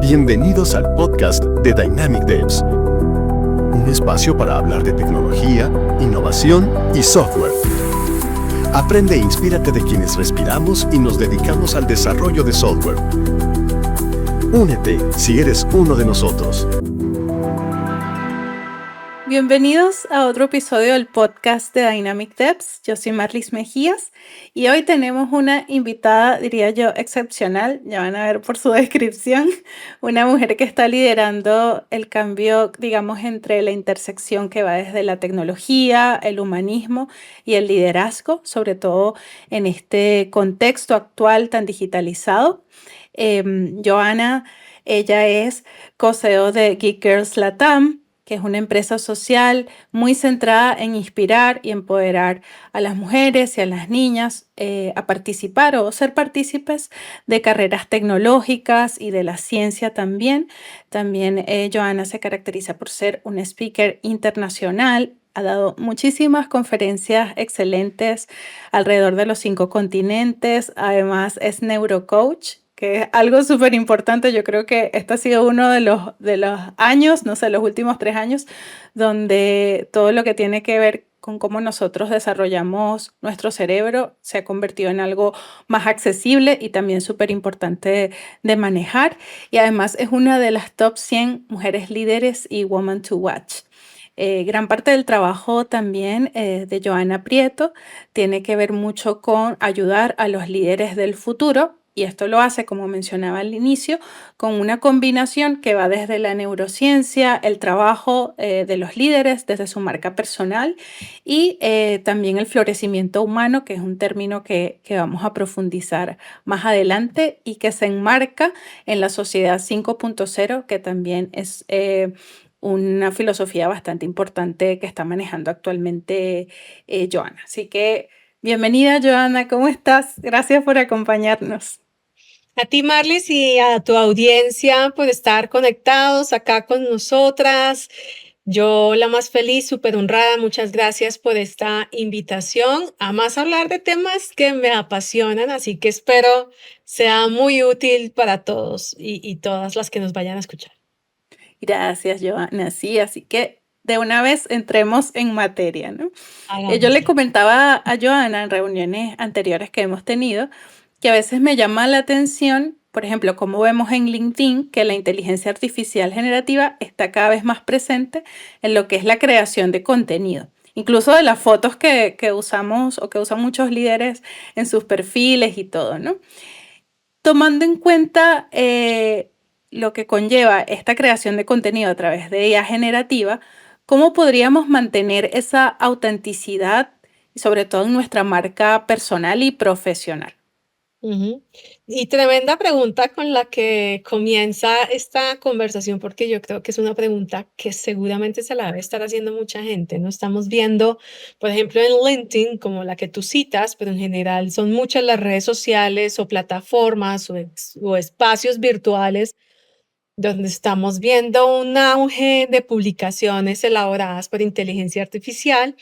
Bienvenidos al podcast de Dynamic Devs, un espacio para hablar de tecnología, innovación y software. Aprende e inspírate de quienes respiramos y nos dedicamos al desarrollo de software. Únete si eres uno de nosotros. Bienvenidos a otro episodio del podcast de Dynamic Devs. Yo soy Marlis Mejías y hoy tenemos una invitada, diría yo, excepcional. Ya van a ver por su descripción, una mujer que está liderando el cambio, digamos, entre la intersección que va desde la tecnología, el humanismo y el liderazgo, sobre todo en este contexto actual tan digitalizado. Joana, ella es co-CEO de Geek Girls Latam, que es una empresa social muy centrada en inspirar y empoderar a las mujeres y a las niñas a participar o ser partícipes de carreras tecnológicas y de la ciencia también. También Joana se caracteriza por ser una speaker internacional. Ha dado muchísimas conferencias excelentes alrededor de los 5 continentes. Además, es neurocoach, que es algo súper importante. Yo creo que este ha sido uno de los años, no sé, los últimos 3 años, donde todo lo que tiene que ver con cómo nosotros desarrollamos nuestro cerebro se ha convertido en algo más accesible y también súper importante de manejar. Y además es una de las top 100 mujeres líderes y Woman to Watch. Gran parte del trabajo también de Joana Prieto tiene que ver mucho con ayudar a los líderes del futuro. Y esto lo hace, como mencionaba al inicio, con una combinación que va desde la neurociencia, el trabajo de los líderes desde su marca personal y también el florecimiento humano, que es un término que vamos a profundizar más adelante y que se enmarca en la sociedad 5.0, que también es una filosofía bastante importante que está manejando actualmente Joana. Así que bienvenida, Joana, ¿cómo estás? Gracias por acompañarnos. A ti, Marlis, y a tu audiencia por estar conectados acá con nosotras. Yo la más feliz, súper honrada. Muchas gracias por esta invitación a más hablar de temas que me apasionan, así que espero sea muy útil para todos y todas las que nos vayan a escuchar. Gracias, Joana. Sí, así que de una vez entremos en materia, ¿no? Yo le Hagámoslo. comentaba a Joana en reuniones anteriores que hemos tenido que a veces me llama la atención, por ejemplo, como vemos en LinkedIn, que la inteligencia artificial generativa está cada vez más presente en lo que es la creación de contenido. Incluso de las fotos que usamos o que usan muchos líderes en sus perfiles y todo, ¿no? Tomando en cuenta lo que conlleva esta creación de contenido a través de IA generativa, ¿cómo podríamos mantener esa autenticidad, sobre todo en nuestra marca personal y profesional? Ujú. Y tremenda pregunta con la que comienza esta conversación, porque yo creo que es una pregunta que seguramente se la debe estar haciendo mucha gente. No estamos viendo, por ejemplo, en LinkedIn, como la que tú citas, pero en general son muchas las redes sociales o plataformas o espacios virtuales donde estamos viendo un auge de publicaciones elaboradas por inteligencia artificial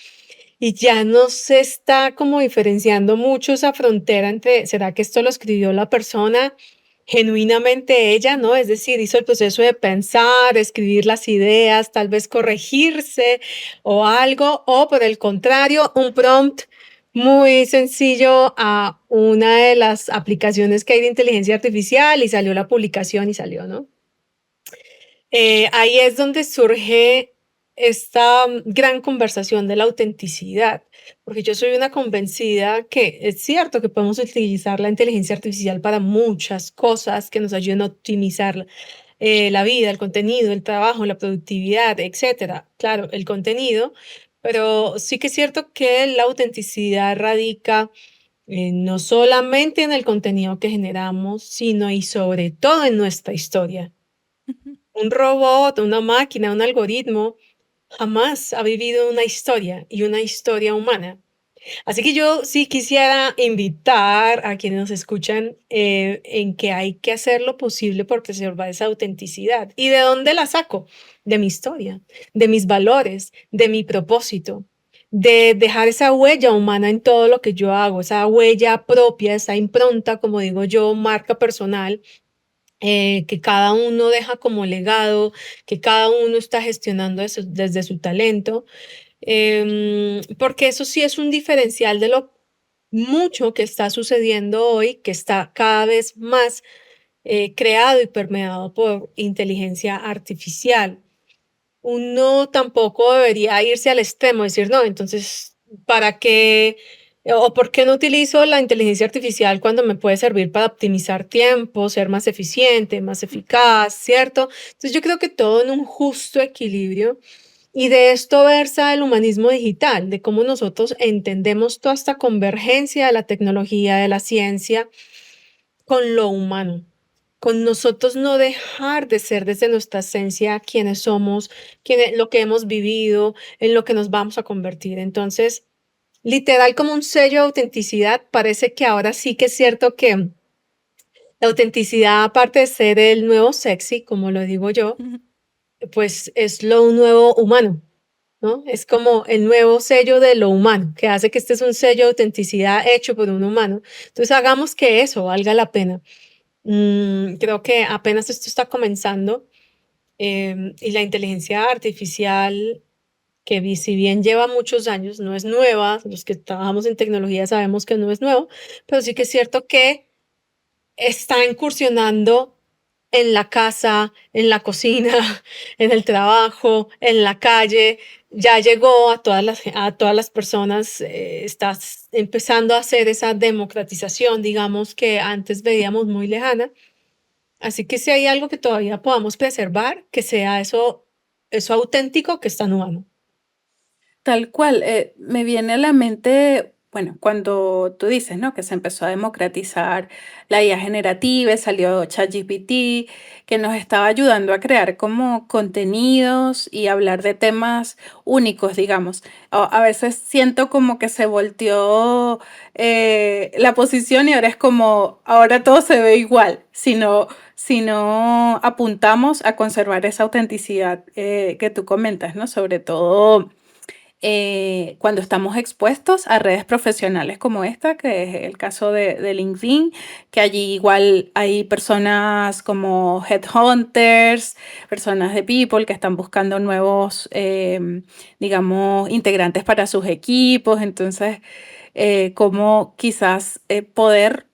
y ya no se está como diferenciando mucho esa frontera entre, ¿será que esto lo escribió la persona genuinamente ella, no? Es decir, hizo el proceso de pensar, escribir las ideas, tal vez corregirse o algo, o por el contrario, un prompt muy sencillo a una de las aplicaciones que hay de inteligencia artificial y salió la publicación y salió, ¿no? Ahí es donde surge esta gran conversación de la autenticidad, porque yo soy una convencida que es cierto que podemos utilizar la inteligencia artificial para muchas cosas que nos ayuden a optimizar la vida, el contenido, el trabajo, la productividad, etcétera. Claro, el contenido, pero sí que es cierto que la autenticidad radica no solamente en el contenido que generamos, sino y sobre todo en nuestra historia. Ujú. Un robot, una máquina, un algoritmo, jamás ha vivido una historia y una historia humana. Así que yo sí quisiera invitar a quienes nos escuchan en que hay que hacer lo posible por preservar esa autenticidad. ¿Y de dónde la saco? De mi historia, de mis valores, de mi propósito, de dejar esa huella humana en todo lo que yo hago, esa huella propia, esa impronta, como digo yo, marca personal que cada uno deja como legado, que cada uno está gestionando desde su talento, porque eso sí es un diferencial de lo mucho que está sucediendo hoy, que está cada vez más creado y permeado por inteligencia artificial. Uno tampoco debería irse al extremo, decir, no, entonces, ¿para qué? ¿O por qué no utilizo la inteligencia artificial cuando me puede servir para optimizar tiempo, ser más eficiente, más eficaz, ¿cierto? Entonces yo creo que todo en un justo equilibrio. Y de esto versa el humanismo digital, de cómo nosotros entendemos toda esta convergencia de la tecnología, de la ciencia, con lo humano, con nosotros no dejar de ser desde nuestra esencia quienes somos, lo que hemos vivido, en lo que nos vamos a convertir. Entonces, literal como un sello de autenticidad, parece que ahora sí que es cierto que la autenticidad, aparte de ser el nuevo sexy, como lo digo yo, Ujú. pues es lo nuevo humano, ¿no? Es como el nuevo sello de lo humano, que hace que este es un sello de autenticidad hecho por un humano. Entonces, hagamos que eso valga la pena. Creo que apenas esto está comenzando, y la inteligencia artificial, que si bien lleva muchos años, no es nueva, los que trabajamos en tecnología sabemos que no es nuevo, pero sí que es cierto que está incursionando en la casa, en la cocina, en el trabajo, en la calle, ya llegó a todas las personas, estás empezando a hacer esa democratización, digamos, que antes veíamos muy lejana. Así que si hay algo que todavía podamos preservar, que sea eso auténtico que es tan humano. Tal cual, me viene a la mente, bueno, cuando tú dices, ¿no? Que se empezó a democratizar la IA generativa, y salió ChatGPT, que nos estaba ayudando a crear como contenidos y hablar de temas únicos, digamos. A veces siento como que se volteó la posición y ahora es como, ahora todo se ve igual, si no apuntamos a conservar esa autenticidad que tú comentas, ¿no? Sobre todo cuando estamos expuestos a redes profesionales como esta, que es el caso de LinkedIn, que allí igual hay personas como headhunters, personas de People que están buscando nuevos, digamos, integrantes para sus equipos. Entonces, como quizás poder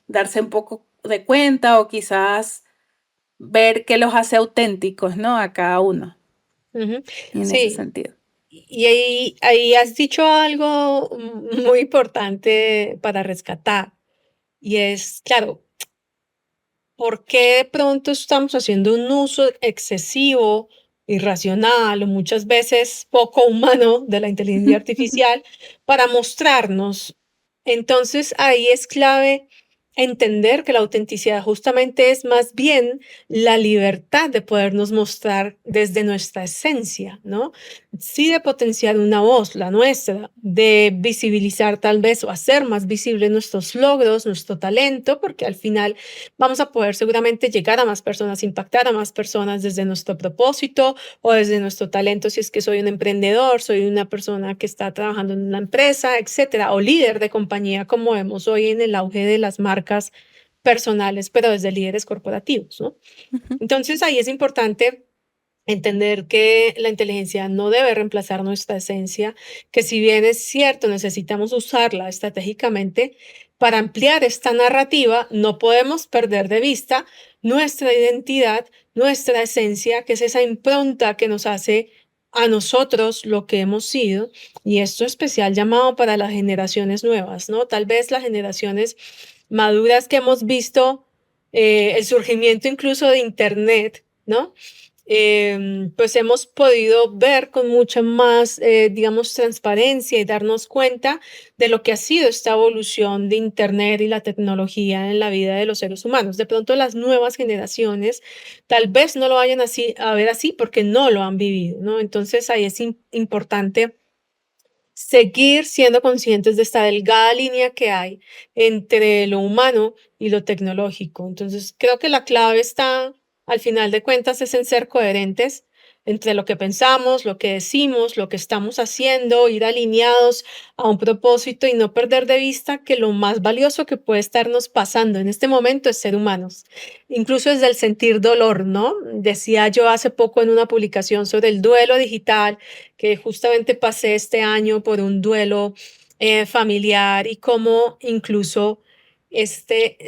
darse un poco de cuenta o quizás ver qué los hace auténticos, ¿no? A cada uno Ujú. en ese Sí, sentido. y ahí has dicho algo muy importante para rescatar, y es, claro, ¿por qué de pronto estamos haciendo un uso excesivo, irracional o muchas veces poco humano de la inteligencia artificial para mostrarnos? Entonces ahí es clave entender que la autenticidad justamente es más bien la libertad de podernos mostrar desde nuestra esencia, ¿no? Sí, de potenciar una voz, la nuestra, de visibilizar tal vez o hacer más visibles nuestros logros, nuestro talento, porque al final vamos a poder seguramente llegar a más personas, impactar a más personas desde nuestro propósito o desde nuestro talento, si es que soy un emprendedor, soy una persona que está trabajando en una empresa, etcétera, o líder de compañía, como vemos hoy en el auge de las marcas personales, pero desde líderes corporativos, ¿no? Ujú. Entonces ahí es importante entender que la inteligencia no debe reemplazar nuestra esencia, que si bien es cierto, necesitamos usarla estratégicamente para ampliar esta narrativa, no podemos perder de vista nuestra identidad, nuestra esencia, que es esa impronta que nos hace a nosotros lo que hemos sido, y esto especial llamado para las generaciones nuevas, ¿no? Tal vez las generaciones maduras que hemos visto el surgimiento incluso de Internet, ¿no? Pues hemos podido ver con mucha más, digamos, transparencia y darnos cuenta de lo que ha sido esta evolución de Internet y la tecnología en la vida de los seres humanos. De pronto las nuevas generaciones tal vez no lo vayan así, a ver así porque no lo han vivido, ¿no? Entonces ahí es importante seguir siendo conscientes de esta delgada línea que hay entre lo humano y lo tecnológico. Entonces, creo que la clave está, al final de cuentas, es en ser coherentes, entre lo que pensamos, lo que decimos, lo que estamos haciendo, ir alineados a un propósito y no perder de vista que lo más valioso que puede estarnos pasando en este momento es ser humanos, incluso desde el sentir dolor, ¿no? Decía yo hace poco en una publicación sobre el duelo digital, que justamente pasé este año por un duelo familiar y cómo incluso este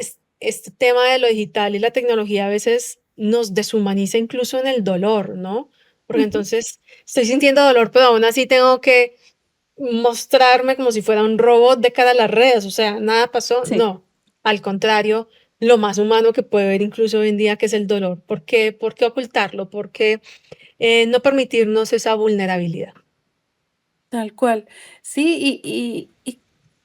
tema de lo digital y la tecnología a veces nos deshumaniza incluso en el dolor, ¿no? Porque Ujú. entonces estoy sintiendo dolor, pero aún así tengo que mostrarme como si fuera un robot de cara a las redes, o sea, nada pasó. Sí, No, al contrario, lo más humano que puede ver incluso hoy en día, que es el dolor. ¿Por qué ocultarlo? ¿Por qué no permitirnos esa vulnerabilidad? tal cual. Sí,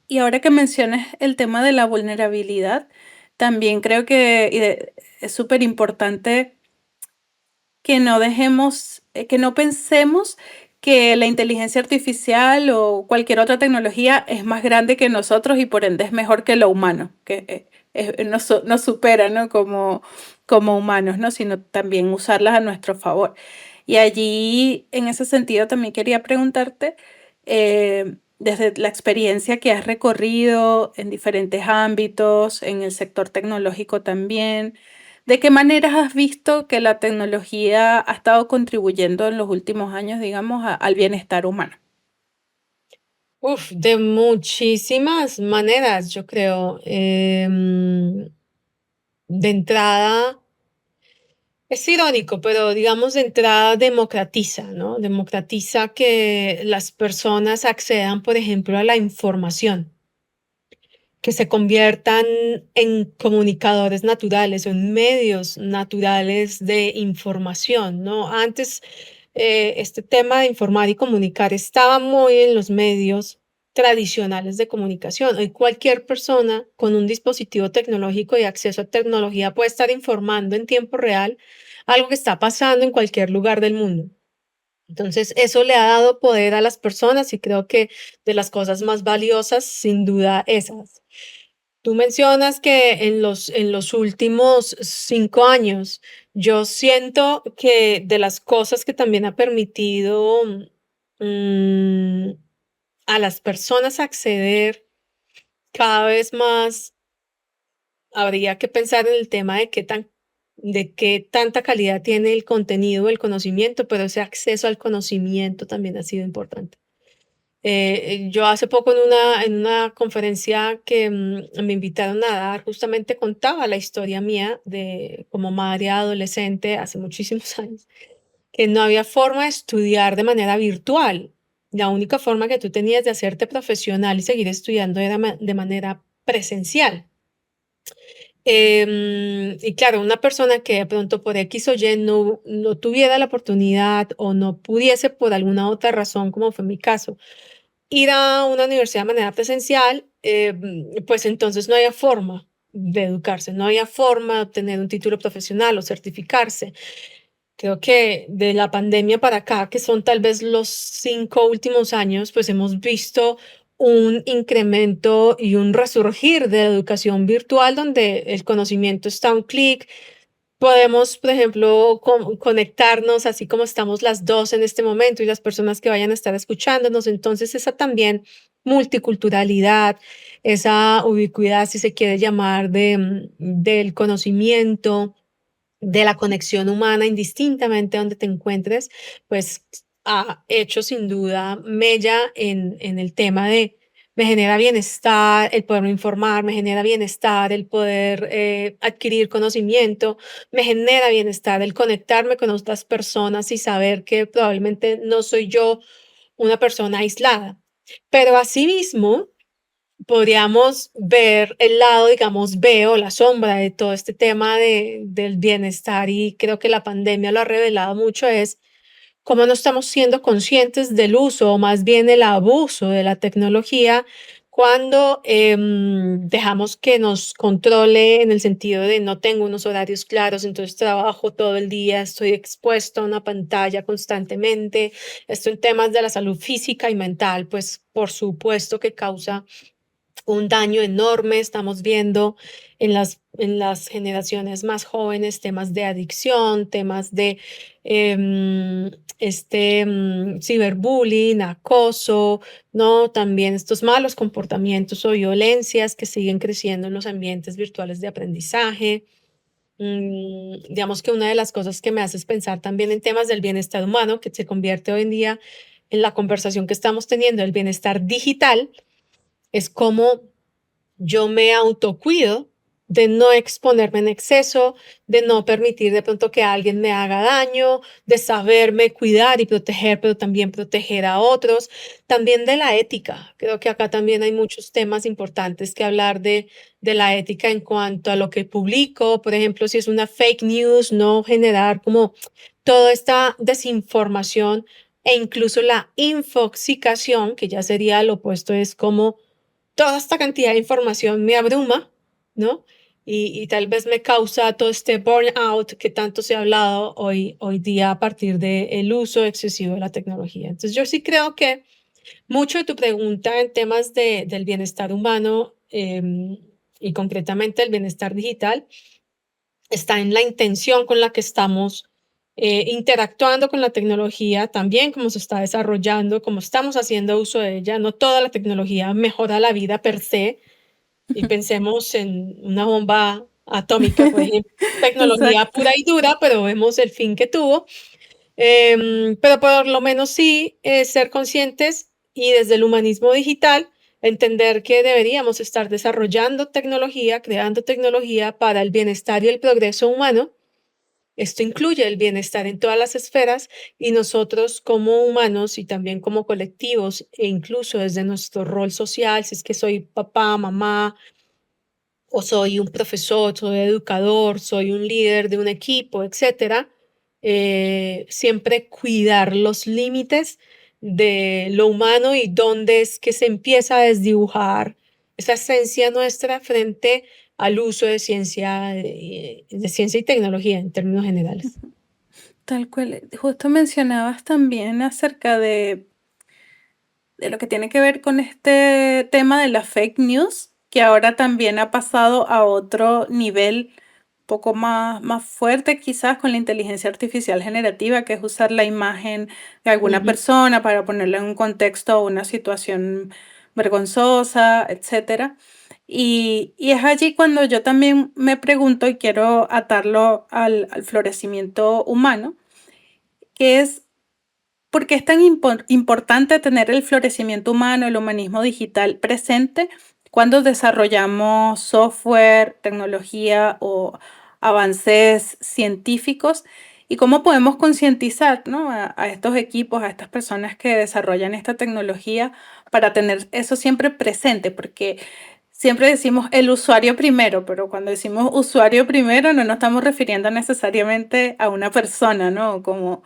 y ahora que mencionas el tema de la vulnerabilidad, también creo que es súper importante que no dejemos, que no pensemos que la inteligencia artificial o cualquier otra tecnología es más grande que nosotros y por ende es mejor que lo humano, que nos supera, ¿no? Como humanos, ¿no? Sino también usarlas a nuestro favor. Y allí, en ese sentido, también quería preguntarte, desde la experiencia que has recorrido en diferentes ámbitos, en el sector tecnológico también, ¿de qué maneras has visto que la tecnología ha estado contribuyendo en los últimos años, digamos, al bienestar humano? Uf, de muchísimas maneras, yo creo. De entrada, es irónico, pero digamos de entrada democratiza, ¿no? Democratiza que las personas accedan, por ejemplo, a la información, que se conviertan en comunicadores naturales o en medios naturales de información, ¿no? Antes, este tema de informar y comunicar estaba muy en los medios tradicionales de comunicación. Hoy cualquier persona con un dispositivo tecnológico y acceso a tecnología puede estar informando en tiempo real algo que está pasando en cualquier lugar del mundo. Entonces, eso le ha dado poder a las personas y creo que de las cosas más valiosas, sin duda, esas. Tú mencionas que en los últimos 5 años, yo siento que de las cosas que también ha permitido mm, a las personas acceder cada vez más, habría que pensar en el tema de qué tanta calidad tiene el contenido, el conocimiento, pero ese acceso al conocimiento también ha sido importante. Yo hace poco en una conferencia que me invitaron a dar, justamente contaba la historia mía de como madre adolescente hace muchísimos años, que no había forma de estudiar de manera virtual. La única forma que tú tenías de hacerte profesional y seguir estudiando era de manera presencial. Y claro, una persona que de pronto por X o Y no tuviera la oportunidad o no pudiese por alguna otra razón, como fue mi caso, ir a una universidad de manera presencial, pues entonces no había forma de educarse, no había forma de obtener un título profesional o certificarse. Creo que de la pandemia para acá, que son tal vez los 5 últimos años, pues hemos visto un incremento y un resurgir de la educación virtual donde el conocimiento está a un clic. Podemos, por ejemplo, conectarnos así como estamos las dos en este momento y las personas que vayan a estar escuchándonos. Entonces, esa también multiculturalidad, esa ubicuidad, si se quiere llamar, del conocimiento, de la conexión humana, indistintamente donde te encuentres, pues ha hecho sin duda mella en el tema de me genera bienestar el poderme informar, me genera bienestar el poder adquirir conocimiento, me genera bienestar el conectarme con otras personas y saber que probablemente no soy yo una persona aislada. Pero asimismo, podríamos ver el lado, digamos, B o la sombra de todo este tema del bienestar y creo que la pandemia lo ha revelado mucho, es cómo no estamos siendo conscientes del uso o más bien el abuso de la tecnología cuando dejamos que nos controle en el sentido de no tengo unos horarios claros, entonces trabajo todo el día, estoy expuesto a una pantalla constantemente. Esto en temas de la salud física y mental, pues por supuesto que causa un daño enorme. Estamos viendo en las generaciones más jóvenes temas de adicción, temas de ciberbullying, acoso, ¿no? También estos malos comportamientos o violencias que siguen creciendo en los ambientes virtuales de aprendizaje. Digamos que una de las cosas que me haces pensar también en temas del bienestar humano, que se convierte hoy en día en la conversación que estamos teniendo, el bienestar digital, es cómo yo me autocuido de no exponerme en exceso, de no permitir de pronto que alguien me haga daño, de saberme cuidar y proteger, pero también proteger a otros, también de la ética. Creo que acá también hay muchos temas importantes que hablar de la ética en cuanto a lo que publico, por ejemplo, si es una fake news, no generar como toda esta desinformación e incluso la infoxicación, que ya sería lo opuesto, es como toda esta cantidad de información me abruma, ¿no? Y tal vez me causa todo este burnout que tanto se ha hablado hoy día a partir del uso excesivo de la tecnología. Entonces, yo sí creo que mucho de tu pregunta en temas del bienestar humano y concretamente el bienestar digital está en la intención con la que estamos interactuando con la tecnología, también cómo se está desarrollando, cómo estamos haciendo uso de ella. No toda la tecnología mejora la vida per se, y pensemos en una bomba atómica, por ejemplo, tecnología Exacto. pura y dura, pero vemos el fin que tuvo. Pero por lo menos sí ser conscientes y desde el humanismo digital entender que deberíamos estar desarrollando tecnología, creando tecnología para el bienestar y el progreso humano. Esto incluye el bienestar en todas las esferas y nosotros como humanos y también como colectivos e incluso desde nuestro rol social, si es que soy papá, mamá, o soy un profesor, soy educador, soy un líder de un equipo, etcétera, siempre cuidar los límites de lo humano y dónde es que se empieza a desdibujar esa esencia nuestra frente al uso de ciencia y tecnología en términos generales. Tal cual. Justo mencionabas también acerca de lo que tiene que ver con este tema de las fake news, que ahora también ha pasado a otro nivel un poco más fuerte, quizás con la inteligencia artificial generativa, que es usar la imagen de alguna Ujú. persona para ponerla en un contexto o una situación vergonzosa, etcétera. Y es allí cuando yo también me pregunto, y quiero atarlo al florecimiento humano, que es ¿por qué es tan importante tener el florecimiento humano, el humanismo digital presente cuando desarrollamos software, tecnología o avances científicos? ¿Y cómo podemos concientizar, ¿no? a estos equipos, a estas personas que desarrollan esta tecnología para tener eso siempre presente? Porque siempre decimos el usuario primero, pero cuando decimos usuario primero no nos estamos refiriendo necesariamente a una persona, ¿no? Como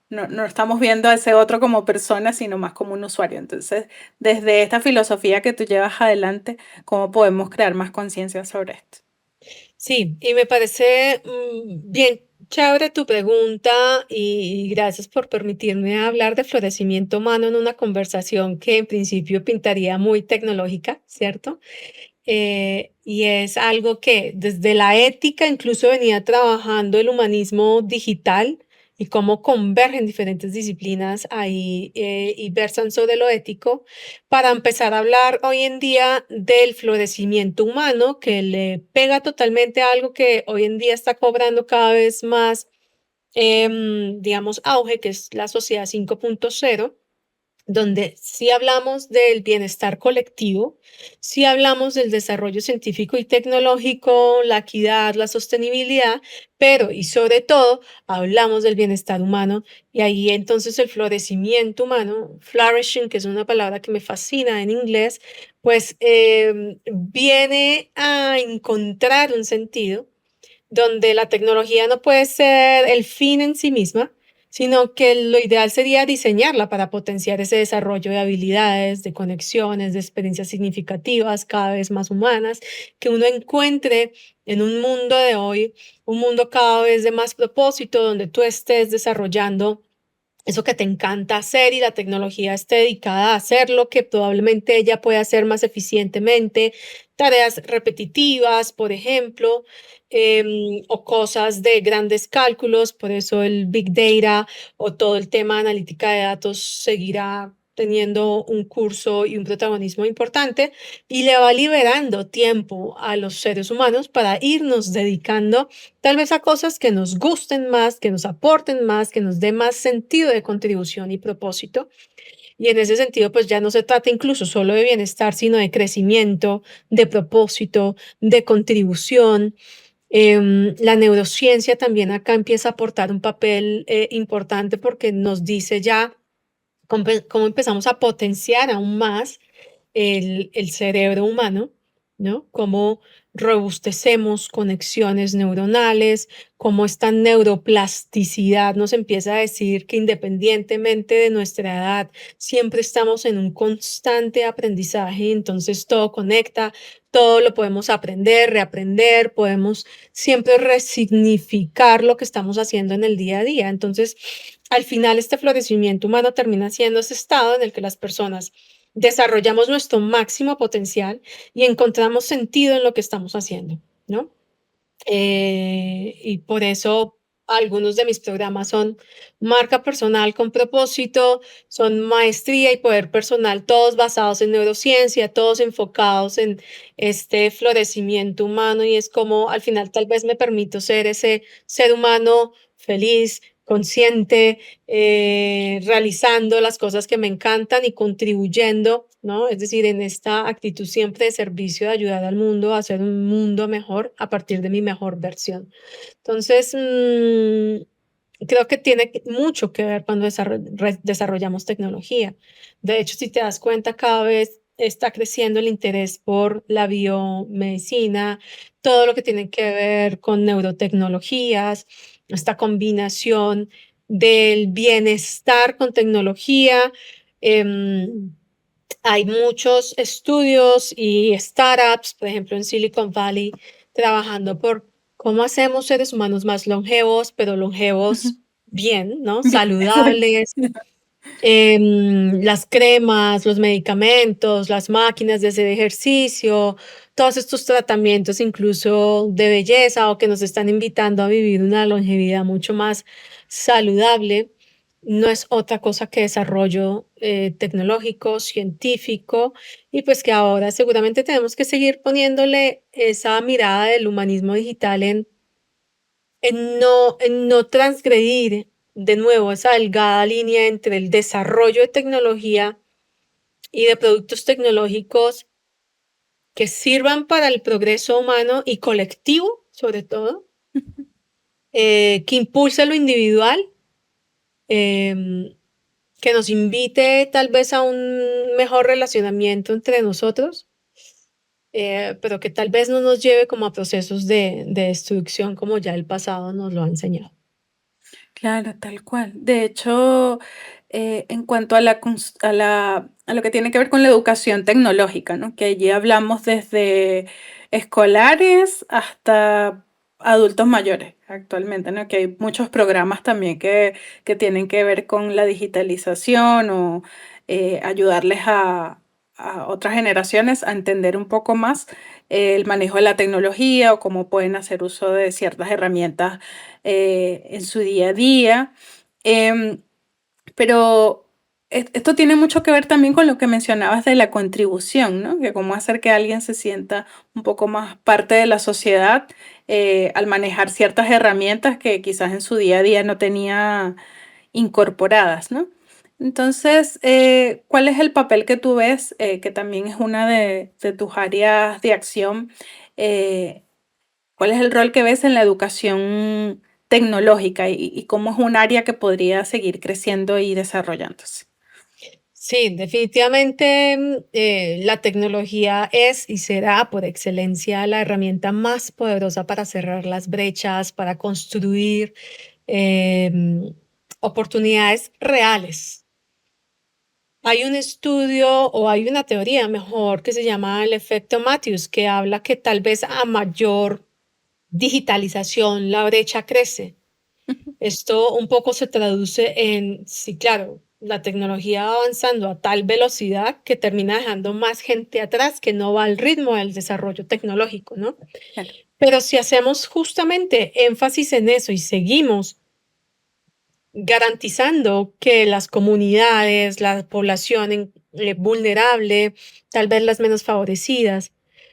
no estamos viendo a ese otro como persona, sino más como un usuario. Entonces, desde esta filosofía que tú llevas adelante, ¿cómo podemos crear más conciencia sobre esto? Sí, y me parece bien chévere tu pregunta y gracias por permitirme hablar de florecimiento humano en una conversación que en principio pintaría muy tecnológica, ¿cierto? Y es algo que desde la ética incluso venía trabajando el humanismo digital y cómo convergen diferentes disciplinas ahí y versan sobre lo ético para empezar a hablar hoy en día del florecimiento humano que le pega totalmente a algo que hoy en día está cobrando cada vez más, digamos, auge, que es la sociedad 5.0 donde sí hablamos del bienestar colectivo, sí hablamos del desarrollo científico y tecnológico, la equidad, la sostenibilidad, pero y sobre todo hablamos del bienestar humano y ahí entonces el florecimiento humano, flourishing, que es una palabra que me fascina en inglés, pues viene a encontrar un sentido donde la tecnología no puede ser el fin en sí misma, sino que lo ideal sería diseñarla para potenciar ese desarrollo de habilidades, de conexiones, de experiencias significativas, cada vez más humanas, que uno encuentre en un mundo de hoy, un mundo cada vez de más propósito, donde tú estés desarrollando eso que te encanta hacer y la tecnología esté dedicada a hacerlo, que probablemente ella pueda hacer más eficientemente, tareas repetitivas, por ejemplo, o cosas de grandes cálculos, por eso el Big Data o todo el tema de analítica de datos seguirá teniendo un curso y un protagonismo importante y le va liberando tiempo a los seres humanos para irnos dedicando tal vez a cosas que nos gusten más, que nos aporten más, que nos dé más sentido de contribución y propósito. Y en ese sentido, pues ya no se trata incluso solo de bienestar, sino de crecimiento, de propósito, de contribución. La neurociencia también acá empieza a aportar un papel importante porque nos dice ya cómo empezamos a potenciar aún más el cerebro humano, ¿no? Cómo robustecemos conexiones neuronales, cómo esta neuroplasticidad nos empieza a decir que independientemente de nuestra edad, siempre estamos en un constante aprendizaje, entonces todo conecta, todo lo podemos aprender, reaprender, podemos siempre resignificar lo que estamos haciendo en el día a día. Entonces, al final, este florecimiento humano termina siendo ese estado en el que las personas desarrollamos nuestro máximo potencial y encontramos sentido en lo que estamos haciendo, ¿no? Y por eso algunos de mis programas son marca personal con propósito, son maestría y poder personal, todos basados en neurociencia, todos enfocados en este florecimiento humano y es como al final tal vez me permito ser ese ser humano feliz, consciente, realizando las cosas que me encantan y contribuyendo, ¿no? Es decir, en esta actitud siempre de servicio, de ayudar al mundo a hacer un mundo mejor a partir de mi mejor versión. Entonces, creo que tiene mucho que ver cuando desarrollamos tecnología. De hecho, si te das cuenta, cada vez está creciendo el interés por la biomedicina, todo lo que tiene que ver con neurotecnologías, esta combinación del bienestar con tecnología. Em, Hay muchos estudios y startups, por ejemplo, en Silicon Valley, trabajando por cómo hacemos seres humanos más longevos, pero Ujú. longevos bien, ¿no? Bien, exacto. Saludables, las cremas, los medicamentos, las máquinas de hacer ejercicio, todos estos tratamientos incluso de belleza o que nos están invitando a vivir una longevidad mucho más saludable, no es otra cosa que desarrollo tecnológico, científico, y pues que ahora seguramente tenemos que seguir poniéndole esa mirada del humanismo digital en no transgredir de nuevo esa delgada línea entre el desarrollo de tecnología y de productos tecnológicos que sirvan para el progreso humano y colectivo, sobre todo, que impulse lo individual, em, que nos invite tal vez a un mejor relacionamiento entre nosotros, pero que tal vez no nos lleve como a procesos de destrucción como ya el pasado nos lo ha enseñado. Claro, tal cual. De hecho, en cuanto a a lo que tiene que ver con la educación tecnológica, ¿no? Que allí hablamos desde escolares hasta adultos mayores actualmente, ¿no? Que hay muchos programas también que tienen que ver con la digitalización o ayudarles a otras generaciones a entender un poco más el manejo de la tecnología o cómo pueden hacer uso de ciertas herramientas en su día a día. Em, pero esto tiene mucho que ver también con lo que mencionabas de la contribución, ¿no? Que cómo hacer que alguien se sienta un poco más parte de la sociedad al manejar ciertas herramientas que quizás en su día a día no tenía incorporadas, ¿no? Entonces, ¿cuál es el papel que tú ves, que también es una de tus áreas de acción? eh, ¿Cuál es el rol que ves en la educación tecnológica y cómo es un área que podría seguir creciendo y desarrollándose? Sí, definitivamente la tecnología es y será por excelencia la herramienta más poderosa para cerrar las brechas, para construir em, oportunidades reales. Hay un estudio o hay una teoría mejor que se llama el efecto Matthews, que habla que tal vez a mayor digitalización la brecha crece. Esto un poco se traduce en, sí, claro, la tecnología va avanzando a tal velocidad que termina dejando más gente atrás que no va al ritmo del desarrollo tecnológico, ¿no? Claro. Pero si hacemos justamente énfasis en eso y seguimos garantizando que las comunidades, la población vulnerable, tal vez las menos favorecidas,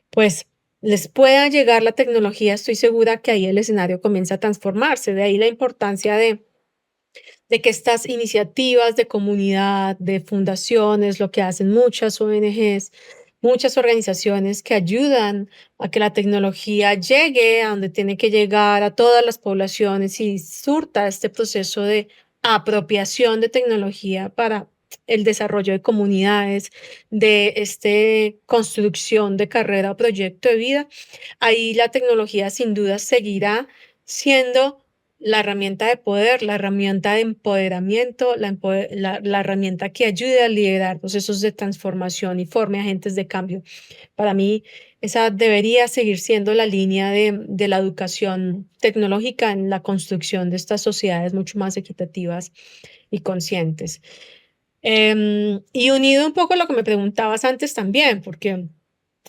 pues les pueda llegar la tecnología, estoy segura que ahí el escenario comienza a transformarse. De ahí la importancia de que estas iniciativas de comunidad, de fundaciones, lo que hacen muchas ONGs, muchas organizaciones que ayudan a que la tecnología llegue a donde tiene que llegar, a todas las poblaciones y surta este proceso de apropiación de tecnología para el desarrollo de comunidades, de este construcción de carrera o proyecto de vida. Ahí la tecnología sin duda seguirá siendo la herramienta de poder, la herramienta de empoderamiento, la herramienta que ayude a liderar procesos de transformación y forme agentes de cambio. Para mí, esa debería seguir siendo la línea de la educación tecnológica en la construcción de estas sociedades mucho más equitativas y conscientes. Y unido un poco a lo que me preguntabas antes también, porque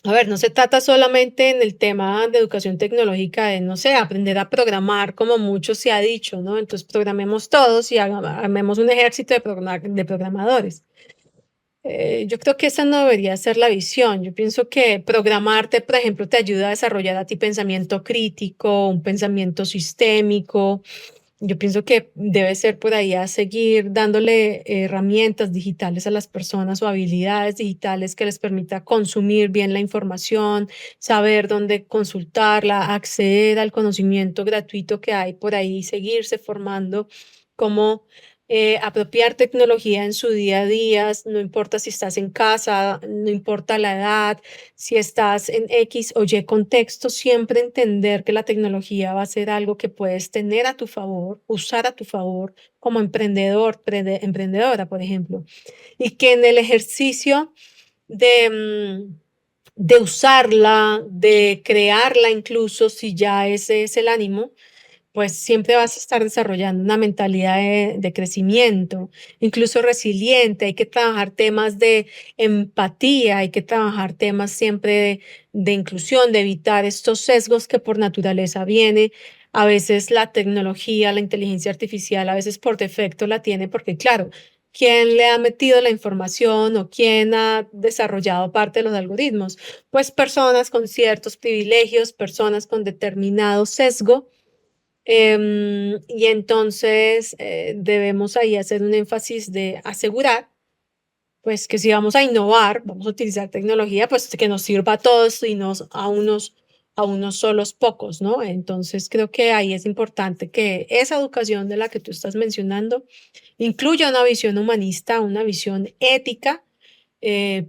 a ver, no se trata solamente en el tema de educación tecnológica de, no sé, aprender a programar, como mucho se ha dicho, ¿no? Entonces programemos todos y armemos un ejército de programadores. Yo creo que esa no debería ser la visión. Yo pienso que programarte, por ejemplo, te ayuda a desarrollar a ti pensamiento crítico, un pensamiento sistémico. Yo pienso que debe ser por ahí a seguir dándole herramientas digitales a las personas o habilidades digitales que les permita consumir bien la información, saber dónde consultarla, acceder al conocimiento gratuito que hay por ahí, seguirse formando, cómo apropiar tecnología en su día a día, no importa si estás en casa, no importa la edad, si estás en X o Y contexto, siempre entender que la tecnología va a ser algo que puedes tener a tu favor, usar a tu favor como emprendedor, emprendedora, por ejemplo, y que en el ejercicio de usarla, de crearla incluso, si ya ese es el ánimo, pues siempre vas a estar desarrollando una mentalidad de crecimiento, incluso resiliente. Hay que trabajar temas de empatía, hay que trabajar temas siempre de inclusión, de evitar estos sesgos que por naturaleza viene. A veces la tecnología, la inteligencia artificial, a veces por defecto la tiene porque, claro, ¿quién le ha metido la información o quién ha desarrollado parte de los algoritmos? Pues personas con ciertos privilegios, personas con determinado sesgo. Y entonces debemos ahí hacer un énfasis de asegurar, pues que si vamos a innovar, vamos a utilizar tecnología, pues que nos sirva a todos y no a unos solos pocos, ¿no? Entonces creo que ahí es importante que esa educación de la que tú estás mencionando incluya una visión humanista, una visión ética,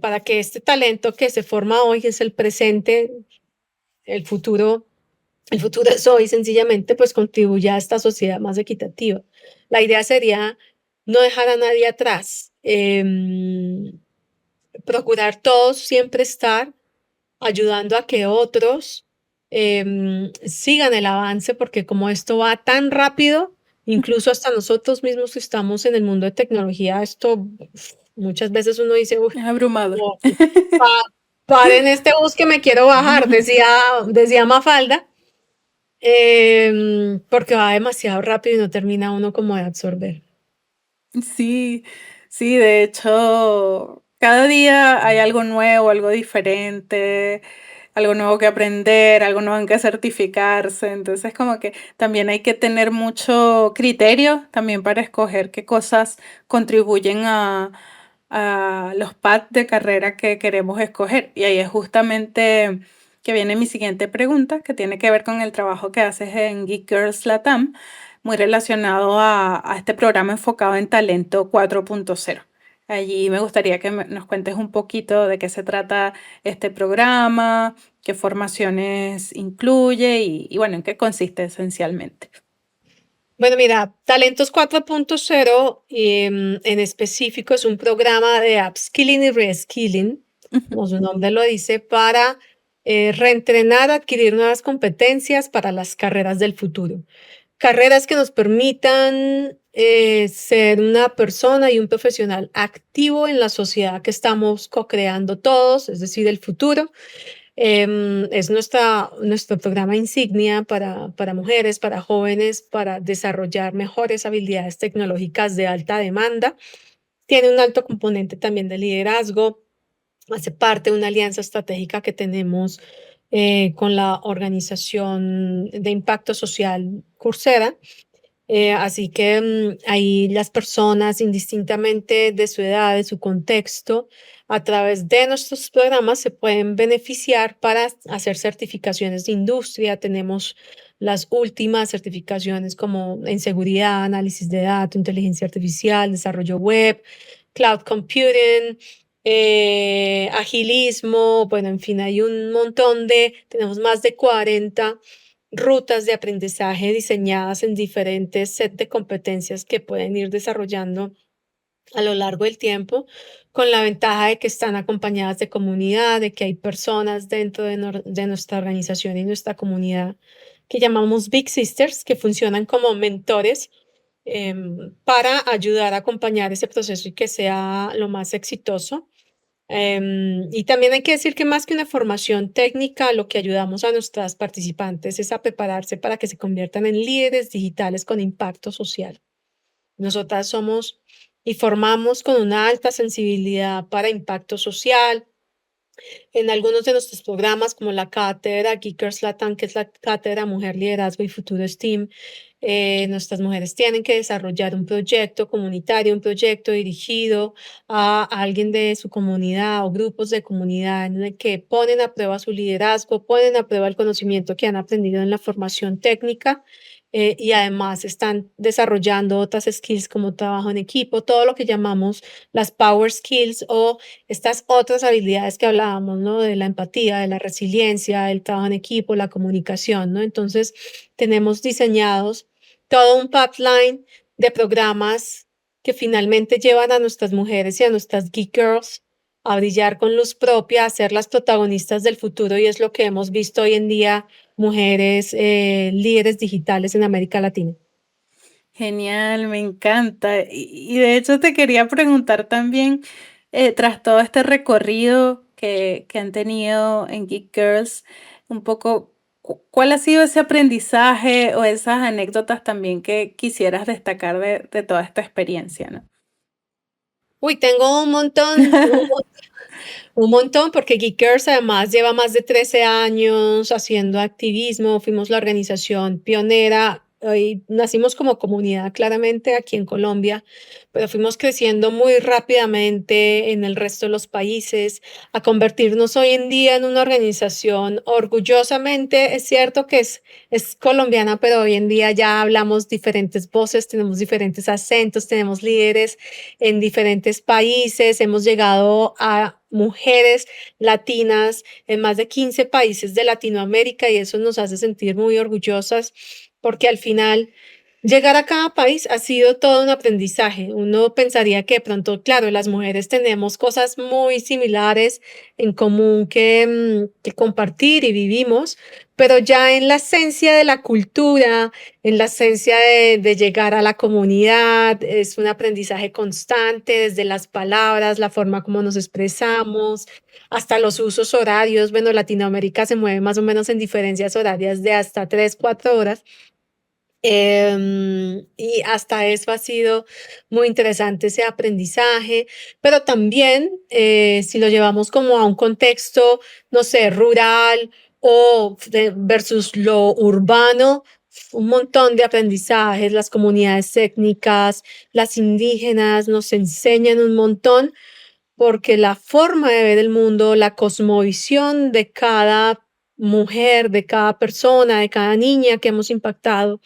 para que este talento que se forma hoy es el presente, el futuro el futuro es hoy, sencillamente, pues contribuye a esta sociedad más equitativa. La idea sería no dejar a nadie atrás, procurar todos siempre estar ayudando a que otros sigan el avance, porque como esto va tan rápido, incluso hasta nosotros mismos que estamos en el mundo de tecnología, esto muchas veces uno dice, uy, Es abrumador. no, paren este bus que me quiero bajar, decía Mafalda. Porque va demasiado rápido y no termina uno como de absorber. Sí, sí, de hecho, cada día hay algo nuevo, algo diferente, algo nuevo que aprender, algo nuevo en que certificarse. Entonces, como que también hay que tener mucho criterio también para escoger qué cosas contribuyen a los paths de carrera que queremos escoger. Y ahí es justamente que viene mi siguiente pregunta, que tiene que ver con el trabajo que haces en Geek Girls Latam, muy relacionado a este programa enfocado en talento 4.0. Allí me gustaría que nos cuentes un poquito de qué se trata este programa, qué formaciones incluye y bueno, en qué consiste esencialmente. Bueno, mira, Talentos 4.0 en específico es un programa de upskilling y reskilling, como su nombre lo dice, para reentrenar, adquirir nuevas competencias para las carreras del futuro. carreras que nos permitan ser una persona y un profesional activo en la sociedad que estamos co-creando todos, es decir, el futuro. Es nuestro programa insignia para mujeres, para jóvenes, para desarrollar mejores habilidades tecnológicas de alta demanda. Tiene un alto componente también de liderazgo. Hace parte de una alianza estratégica que tenemos con la organización de impacto social Coursera. Así que ahí las personas, indistintamente de su edad, de su contexto, a través de nuestros programas se pueden beneficiar para hacer certificaciones de industria. Tenemos las últimas certificaciones como en seguridad, análisis de datos, inteligencia artificial, desarrollo web, cloud computing, agilismo. Bueno, en fin, hay un montón tenemos más de 40 rutas de aprendizaje diseñadas en diferentes set de competencias que pueden ir desarrollando a lo largo del tiempo, con la ventaja de que están acompañadas de comunidad, de que hay personas dentro de nuestra organización y nuestra comunidad que llamamos Big Sisters, que funcionan como mentores para ayudar a acompañar ese proceso y que sea lo más exitoso. Y también hay que decir que más que una formación técnica, lo que ayudamos a nuestras participantes es a prepararse para que se conviertan en líderes digitales con impacto social. Nosotras somos y formamos con una alta sensibilidad para impacto social. En algunos de nuestros programas, como la cátedra Geekers Latam, que es la cátedra Mujer, Liderazgo y Futuro STEAM, nuestras mujeres tienen que desarrollar un proyecto comunitario, un proyecto dirigido a alguien de su comunidad o grupos de comunidad en el que ponen a prueba su liderazgo, ponen a prueba el conocimiento que han aprendido en la formación técnica. Y además están desarrollando otras skills como trabajo en equipo, todo lo que llamamos las power skills o estas otras habilidades que hablábamos, ¿no? De la empatía, de la resiliencia, el trabajo en equipo, la comunicación, ¿no? Entonces, tenemos diseñados todo un pipeline de programas que finalmente llevan a nuestras mujeres y a nuestras Geek Girls a brillar con luz propia, a ser las protagonistas del futuro, y es lo que hemos visto hoy en día, mujeres líderes digitales en América Latina. Genial, me encanta. Y de hecho te quería preguntar también, tras todo este recorrido que han tenido en Geek Girls, un poco, ¿cuál ha sido ese aprendizaje o esas anécdotas también que quisieras destacar de toda esta experiencia, ¿no? Uy, tengo un montón, un montón, porque Geekers además lleva más de 13 años haciendo activismo. Fuimos la organización pionera. Y nacimos como comunidad claramente aquí en Colombia, pero fuimos creciendo muy rápidamente en el resto de los países, a convertirnos hoy en día en una organización orgullosamente, es cierto que es colombiana, pero hoy en día ya hablamos diferentes voces, tenemos diferentes acentos, tenemos líderes en diferentes países. Hemos llegado a mujeres latinas en más de 15 países de Latinoamérica, y eso nos hace sentir muy orgullosas, porque al final llegar a cada país ha sido todo un aprendizaje. Uno pensaría que de pronto, claro, las mujeres tenemos cosas muy similares en común que compartir y vivimos, pero ya en la esencia de la cultura, en la esencia de llegar a la comunidad, es un aprendizaje constante desde las palabras, la forma como nos expresamos, hasta los usos horarios. Bueno, Latinoamérica se mueve más o menos en diferencias horarias de hasta 3, 4 horas. Y hasta eso ha sido muy interesante ese aprendizaje, pero también si lo llevamos como a un contexto, no sé, rural o versus lo urbano, un montón de aprendizajes. Las comunidades étnicas, las indígenas nos enseñan un montón, porque la forma de ver el mundo, la cosmovisión de cada mujer, de cada persona, de cada niña que hemos impactado,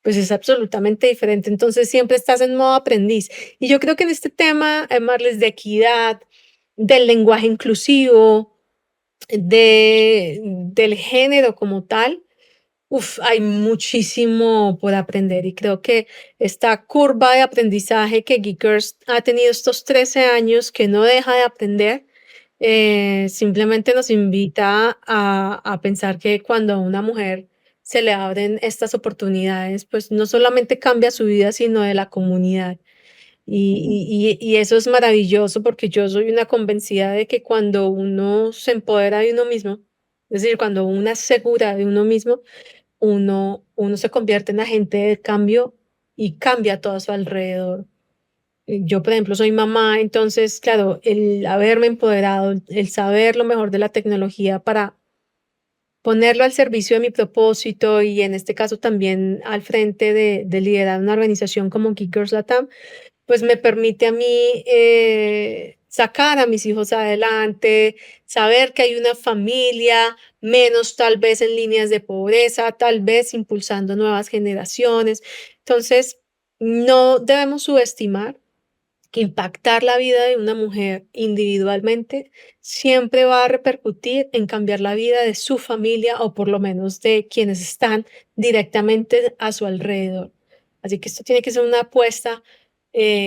pues es absolutamente diferente. Entonces siempre estás en modo aprendiz. Y yo creo que en este tema, Marles, de equidad, del lenguaje inclusivo, del género como tal, hay muchísimo por aprender, y creo que esta curva de aprendizaje que Geekers ha tenido estos 13 años, que no deja de aprender, simplemente nos invita a pensar que cuando una mujer se le abren estas oportunidades, pues no solamente cambia su vida, sino de la comunidad. Y eso es maravilloso porque yo soy una convencida de que cuando uno se empodera de uno mismo, es decir, cuando uno es segura de uno mismo, uno se convierte en agente de cambio y cambia todo a su alrededor. Yo, por ejemplo, soy mamá, entonces, claro, el haberme empoderado, el saber lo mejor de la tecnología para ponerlo al servicio de mi propósito y en este caso también al frente de liderar una organización como Geek Girls Latam, pues me permite a mí sacar a mis hijos adelante, saber que hay una familia, menos tal vez en líneas de pobreza, tal vez impulsando nuevas generaciones. Entonces, no debemos subestimar que impactar la vida de una mujer individualmente siempre va a repercutir en cambiar la vida de su familia o por lo menos de quienes están directamente a su alrededor. Así que esto tiene que ser una apuesta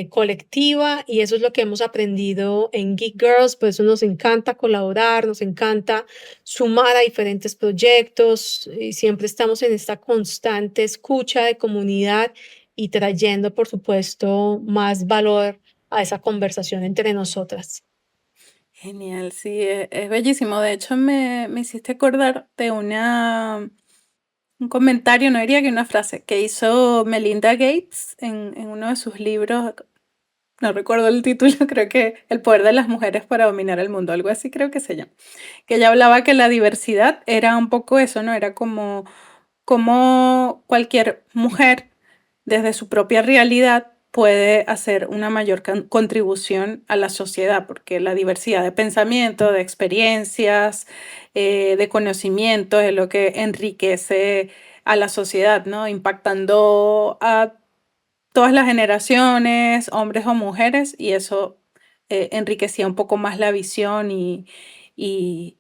colectiva y eso es lo que hemos aprendido en Geek Girls, por eso nos encanta colaborar, nos encanta sumar a diferentes proyectos y siempre estamos en esta constante escucha de comunidad y trayendo, por supuesto, más valor a esa conversación entre nosotras. Genial, sí, es bellísimo. De hecho, me hiciste acordar de un comentario, no diría que una frase, que hizo Melinda Gates en uno de sus libros, no recuerdo el título, creo que El poder de las mujeres para dominar el mundo, algo así creo que se llama. Que ella hablaba que la diversidad era un poco eso, ¿no? Era como cualquier mujer desde su propia realidad puede hacer una mayor contribución a la sociedad, porque la diversidad de pensamiento, de experiencias, de conocimiento es lo que enriquece a la sociedad, ¿no? Impactando a todas las generaciones, hombres o mujeres, y eso enriquecía un poco más la visión y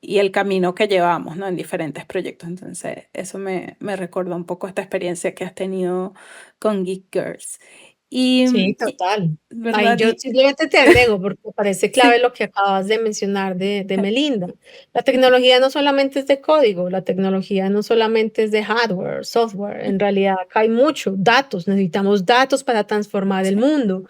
el camino que llevamos, ¿no? En diferentes proyectos. Entonces, eso me recuerda un poco esta experiencia que has tenido con Geek Girls. Y, Sí, y- total. Ahí ¿verdad? yo simplemente te agrego, porque me parece clave Sí, lo que acabas de mencionar de Melinda. La tecnología no solamente es de código, la tecnología no solamente es de hardware, software, en realidad acá hay mucho, datos, necesitamos datos para transformar el sí. mundo.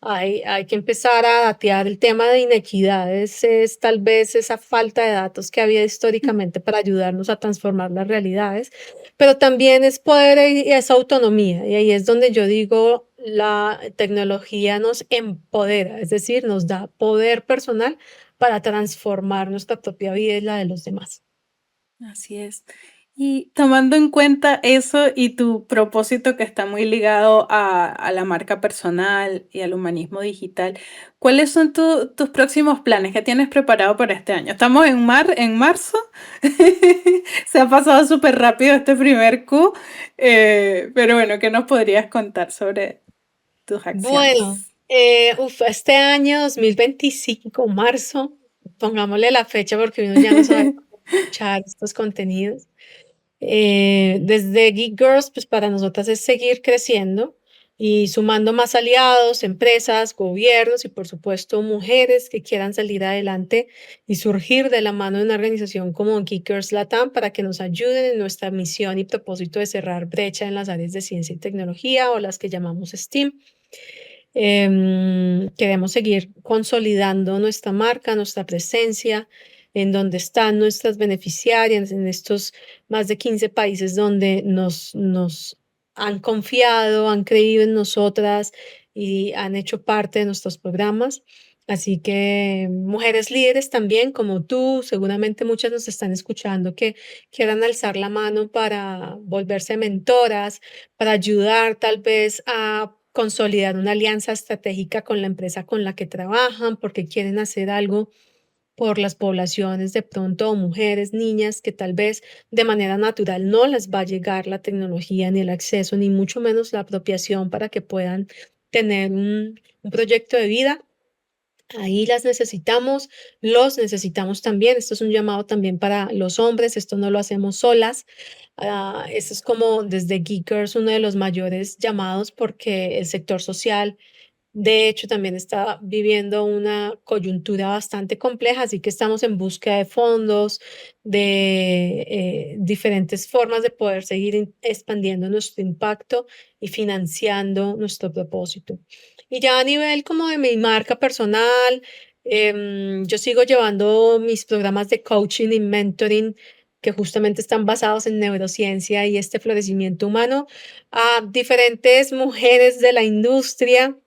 Hay que empezar a datear el tema de inequidades, es tal vez esa falta de datos que había históricamente para ayudarnos a transformar las realidades, pero también es poder y esa autonomía, y ahí es donde yo digo, la tecnología nos empodera, es decir, nos da poder personal para transformar nuestra propia vida y la de los demás. Así es. Y tomando en cuenta eso y tu propósito que está muy ligado a la marca personal y al humanismo digital, ¿cuáles son tus próximos planes? ¿Qué tienes preparado para este año? Estamos en marzo. Se ha pasado súper rápido este primer Q, pero bueno, ¿qué nos podrías contar sobre tus Bueno, acciones? este año 2025, marzo, pongámosle la fecha porque uno ya no sabe cuándo escuchar estos contenidos. Desde Geek Girls, pues para nosotras es seguir creciendo y sumando más aliados, empresas, gobiernos y por supuesto mujeres que quieran salir adelante y surgir de la mano de una organización como Geek Girls Latam para que nos ayuden en nuestra misión y propósito de cerrar brecha en las áreas de ciencia y tecnología o las que llamamos STEAM. Queremos seguir consolidando nuestra marca, nuestra presencia, en donde están nuestras beneficiarias, en estos más de 15 países donde nos han confiado, han creído en nosotras y han hecho parte de nuestros programas. Así que mujeres líderes también, como tú, seguramente muchas nos están escuchando que quieran alzar la mano para volverse mentoras, para ayudar tal vez a consolidar una alianza estratégica con la empresa con la que trabajan, porque quieren hacer algo por las poblaciones de pronto o mujeres, niñas que tal vez de manera natural no les va a llegar la tecnología ni el acceso, ni mucho menos la apropiación para que puedan tener un proyecto de vida. Ahí las necesitamos, los necesitamos también. Esto es un llamado también para los hombres, esto no lo hacemos solas. Esto es como desde Geekers uno de los mayores llamados porque el sector social de hecho también está viviendo una coyuntura bastante compleja, así que estamos en búsqueda de fondos, de diferentes formas de poder seguir expandiendo nuestro impacto y financiando nuestro propósito. Y ya a nivel como de mi marca personal, yo sigo llevando mis programas de coaching y mentoring que justamente están basados en neurociencia y este florecimiento humano a diferentes mujeres de la industria,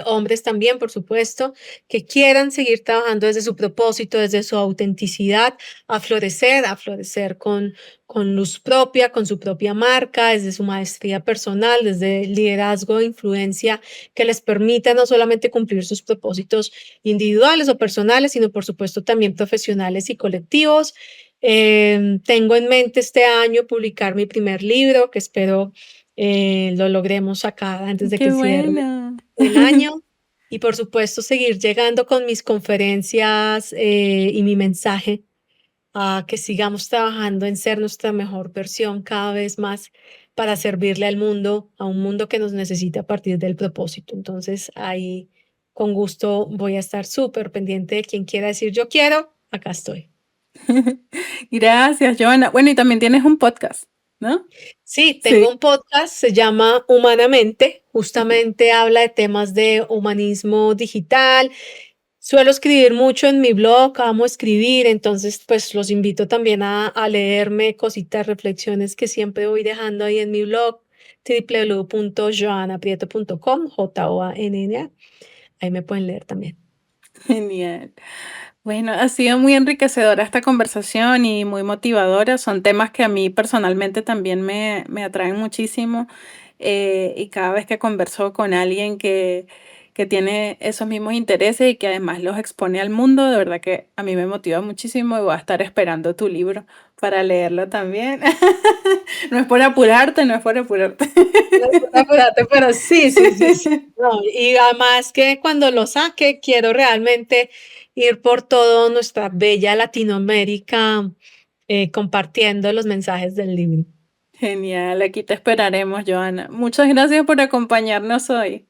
hombres también, por supuesto, que quieran seguir trabajando desde su propósito, desde su autenticidad, a florecer con luz propia, con su propia marca, desde su maestría personal, desde liderazgo e influencia que les permita no solamente cumplir sus propósitos individuales o personales, sino por supuesto también profesionales y colectivos. Tengo en mente este año publicar mi primer libro, que espero lo logremos sacar antes de Qué que cierre bueno. el año. Y por supuesto, seguir llegando con mis conferencias y mi mensaje a que sigamos trabajando en ser nuestra mejor versión cada vez más para servirle al mundo, a un mundo que nos necesita a partir del propósito. Entonces, ahí con gusto voy a estar súper pendiente de quien quiera decir yo quiero, acá estoy. Gracias, Joana. Bueno, y también tienes un podcast, ¿no? Sí, tengo Sí. un podcast, se llama Humanamente, justamente habla de temas de humanismo digital. Suelo escribir mucho en mi blog, amo escribir, entonces pues los invito también a leerme cositas, reflexiones que siempre voy dejando ahí en mi blog, www.joanaprieto.com, Joanna. Ahí me pueden leer también. Genial. Bueno, ha sido muy enriquecedora esta conversación y muy motivadora. Son temas que a mí personalmente también me atraen muchísimo. Y cada vez que converso con alguien que tiene esos mismos intereses y que además los expone al mundo, de verdad que a mí me motiva muchísimo y voy a estar esperando tu libro para leerlo también. No es por apurarte, no es por apurarte. No, apúrate, pero sí, sí, sí, sí. No, y además que cuando lo saque, quiero realmente ir por toda nuestra bella Latinoamérica compartiendo los mensajes del libro. Genial, aquí te esperaremos, Joana. Muchas gracias por acompañarnos hoy.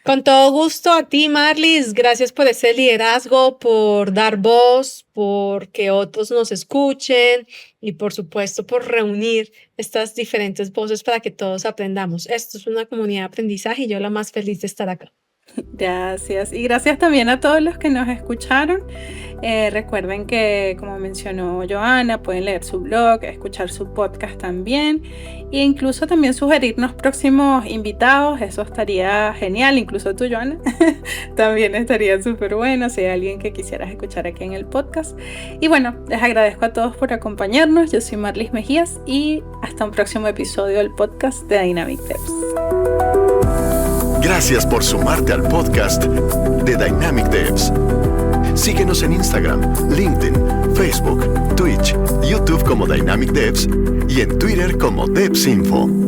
Con todo gusto a ti, Marlis. Gracias por ese liderazgo, por dar voz, por que otros nos escuchen y por supuesto por reunir estas diferentes voces para que todos aprendamos. Esto es una comunidad de aprendizaje y yo la más feliz de estar acá. Gracias. Y gracias también a todos los que nos escucharon. Recuerden que, como mencionó Joana, pueden leer su blog, escuchar su podcast también e incluso también sugerirnos próximos invitados. Eso estaría genial. Incluso tú, Joana, también estaría súper bueno si hay alguien que quisieras escuchar aquí en el podcast. Y bueno, les agradezco a todos por acompañarnos. Yo soy Marlis Mejías y hasta un próximo episodio del podcast de Dynamic Devs. Gracias por sumarte al podcast de Dynamic Devs. Síguenos en Instagram, LinkedIn, Facebook, Twitch, YouTube como Dynamic Devs y en Twitter como DevsInfo.